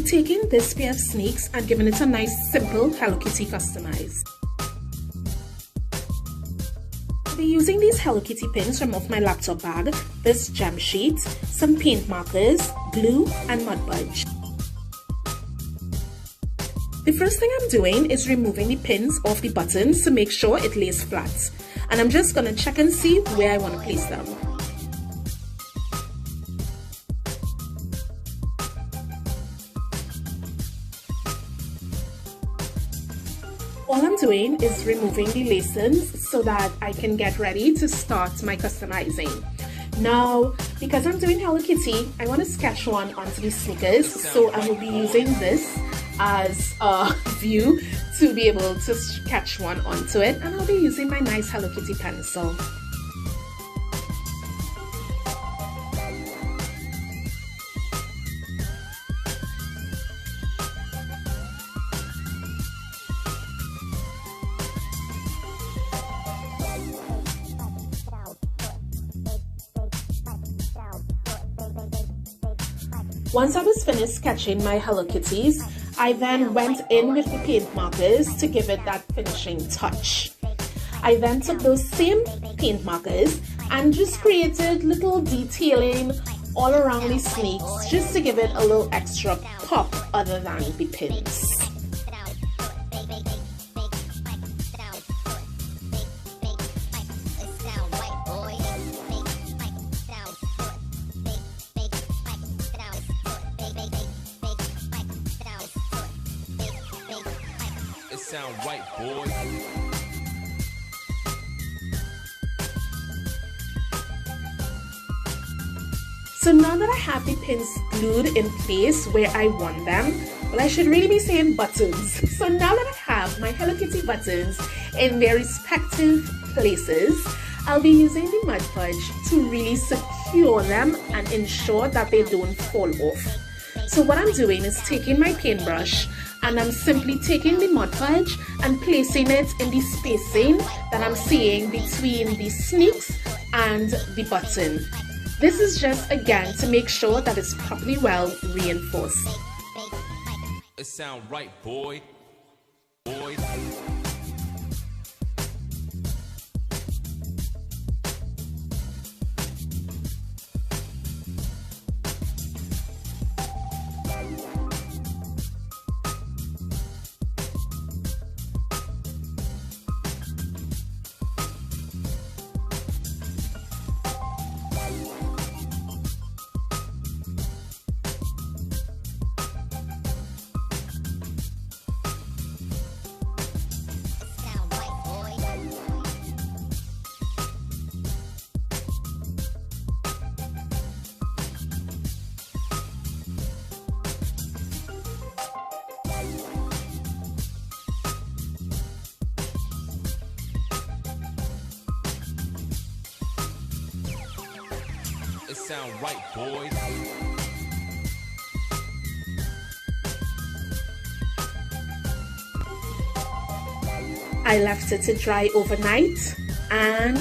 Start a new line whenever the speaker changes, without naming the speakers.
be taking this pair of sneaks and giving it a nice simple Hello Kitty customized. I'll be using these Hello Kitty pins from off my laptop bag, this gem sheet, some paint markers, glue and mud podge. The first thing I'm doing is removing the pins off the buttons to make sure it lays flat. And I'm just going to check and see where I want to place them. All I'm doing is removing the lacings so that I can get ready to start my customizing. Now, because I'm doing Hello Kitty, I want to sketch one onto the sneakers, so I will be using this as a view to be able to sketch one onto it, and I'll be using my nice Hello Kitty pencil. Once I was finished sketching my Hello Kitties, I then went in with the paint markers to give it that finishing touch. I then took those same paint markers and just created little detailing all around the sneaks just to give it a little extra pop other than the pins.
Sound right, boy.
So now that I have the pins glued in place where I want them, well, I should really be saying buttons. So now that I have my Hello Kitty buttons in their respective places, I'll be using the mud podge to really secure them and ensure that they don't fall off. So what I'm doing is taking my paintbrush and I'm simply taking the mud podge and placing it in the spacing that I'm seeing between the sneaks and the button. This is just again to make sure that it's properly well reinforced.
It sound right, boy. Boy. It sound right, boy.
I left it to dry overnight and